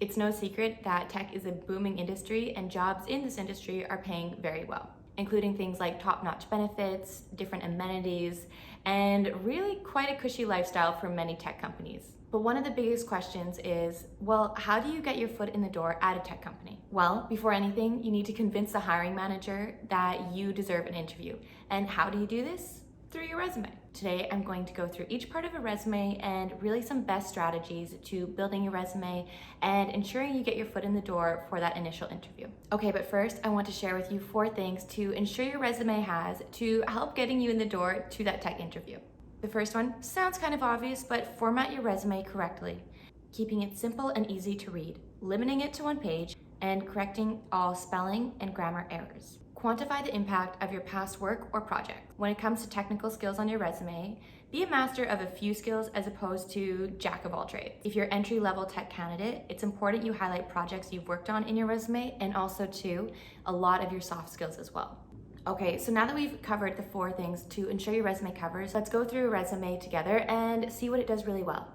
It's no secret that tech is a booming industry and jobs in this industry are paying very well, including things like top-notch benefits, different amenities, and really quite a cushy lifestyle for many tech companies. But one of the biggest questions is, well, how do you get your foot in the door at a tech company? Well, before anything, you need to convince the hiring manager that you deserve an interview. And how do you do this? Through your resume. Today, I'm going to go through each part of a resume and really some best strategies to building your resume and ensuring you get your foot in the door for that initial interview. Okay, but first, I want to share with you 4 things to ensure your resume has to help getting you in the door to that tech interview. The first one sounds kind of obvious, but format your resume correctly, keeping it simple and easy to read, limiting it to 1 page, and correcting all spelling and grammar errors. Quantify the impact of your past work or project. When it comes to technical skills on your resume, be a master of a few skills as opposed to jack of all trades. If you're entry-level tech candidate, it's important you highlight projects you've worked on in your resume and also too, a lot of your soft skills as well. Okay, so now that we've covered the 4 things to ensure your resume covers, let's go through a resume together and see what it does really well.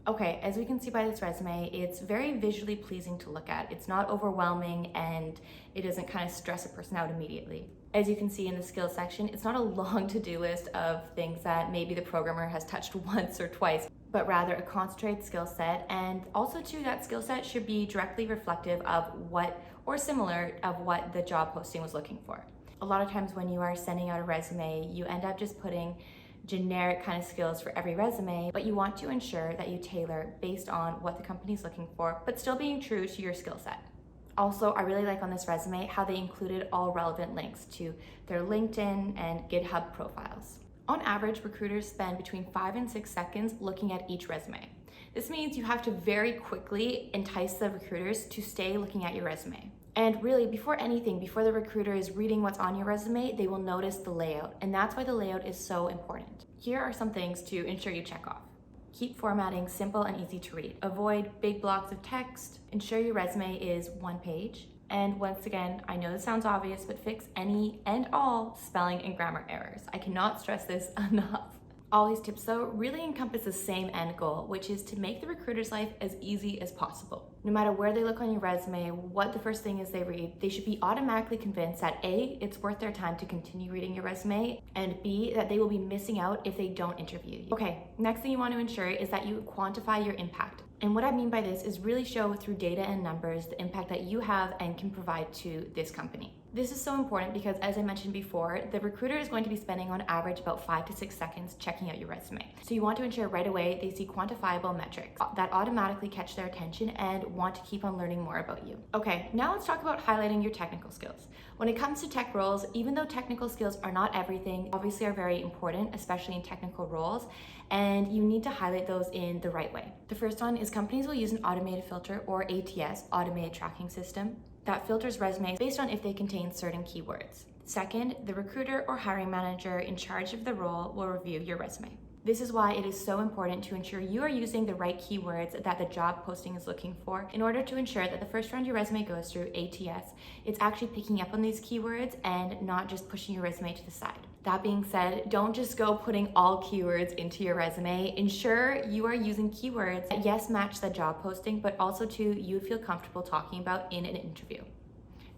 Okay, as we can see by this resume, it's very visually pleasing to look at. It's not overwhelming and it doesn't kind of stress a person out immediately. As you can see in the skills section, it's not a long to-do list of things that maybe the programmer has touched once or twice, but rather a concentrated skill set. And also too, that skill set should be directly reflective of what, or similar of what the job posting was looking for. A lot of times when you are sending out a resume, you end up just putting generic kind of skills for every resume, but you want to ensure that you tailor based on what the company's looking for, but still being true to your skill set. Also, I really like on this resume how they included all relevant links to their LinkedIn and GitHub profiles. On average, recruiters spend between 5 and 6 seconds looking at each resume. This means you have to very quickly entice the recruiters to stay looking at your resume. And really, before anything, before the recruiter is reading what's on your resume, they will notice the layout, and that's why the layout is so important. Here are some things to ensure you check off. Keep formatting simple and easy to read. Avoid big blocks of text. Ensure your resume is 1 page. And once again, I know this sounds obvious, but fix any and all spelling and grammar errors. I cannot stress this enough. All these tips though really encompass the same end goal, which is to make the recruiter's life as easy as possible. No matter where they look on your resume, what the first thing is they read, they should be automatically convinced that A, it's worth their time to continue reading your resume, and B, that they will be missing out if they don't interview you. Okay, next thing you want to ensure is that you quantify your impact. And what I mean by this is really show through data and numbers the impact that you have and can provide to this company. This is so important because, as I mentioned before, the recruiter is going to be spending on average about 5 to 6 seconds checking out your resume. So you want to ensure right away they see quantifiable metrics that automatically catch their attention and want to keep on learning more about you. Okay, now let's talk about highlighting your technical skills. When it comes to tech roles, even though technical skills are not everything, obviously are very important, especially in technical roles, and you need to highlight those in the right way. The first one is companies will use an automated filter or ATS, automated tracking system, that filters resumes based on if they contain certain keywords. Second, the recruiter or hiring manager in charge of the role will review your resume. This is why it is so important to ensure you are using the right keywords that the job posting is looking for in order to ensure that the first round your resume goes through, ATS, it's actually picking up on these keywords and not just pushing your resume to the side. That being said, don't just go putting all keywords into your resume. Ensure you are using keywords that yes, match the job posting, but also too, you feel comfortable talking about in an interview.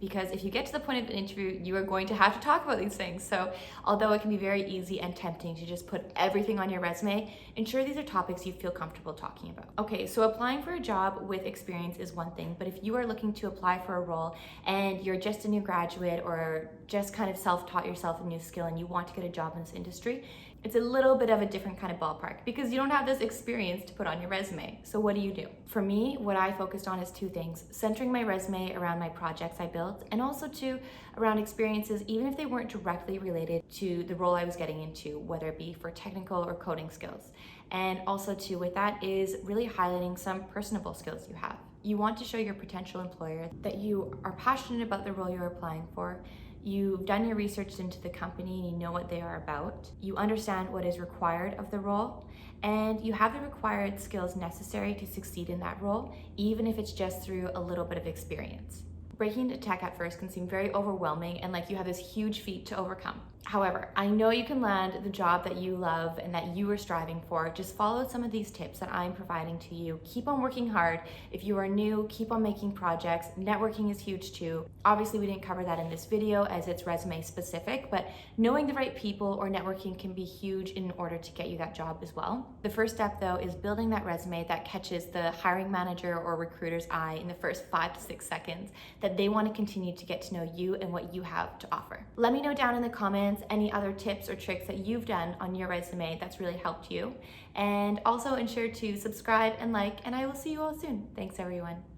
Because if you get to the point of an interview, you are going to have to talk about these things. So although it can be very easy and tempting to just put everything on your resume, ensure these are topics you feel comfortable talking about. Okay, so applying for a job with experience is one thing, but if you are looking to apply for a role and you're just a new graduate or just kind of self-taught yourself a new skill and you want to get a job in this industry, it's a little bit of a different kind of ballpark because you don't have this experience to put on your resume. So what do? For me, what I focused on is 2 things: centering my resume around my projects I built, and also too, around experiences, even if they weren't directly related to the role I was getting into, whether it be for technical or coding skills. And also too, with that is really highlighting some personable skills you have. You want to show your potential employer that you are passionate about the role you're applying for, you've done your research into the company and you know what they are about, you understand what is required of the role, and you have the required skills necessary to succeed in that role, even if it's just through a little bit of experience. Breaking into tech at first can seem very overwhelming and like you have this huge feat to overcome. However, I know you can land the job that you love and that you are striving for. Just follow some of these tips that I'm providing to you. Keep on working hard. If you are new, keep on making projects. Networking is huge too. Obviously, we didn't cover that in this video as it's resume specific, but knowing the right people or networking can be huge in order to get you that job as well. The first step though is building that resume that catches the hiring manager or recruiter's eye in the first 5 to 6 seconds, that they want to continue to get to know you and what you have to offer. Let me know down in the comments any other tips or tricks that you've done on your resume that's really helped you. And also ensure to subscribe and like, and I will see you all soon. Thanks everyone.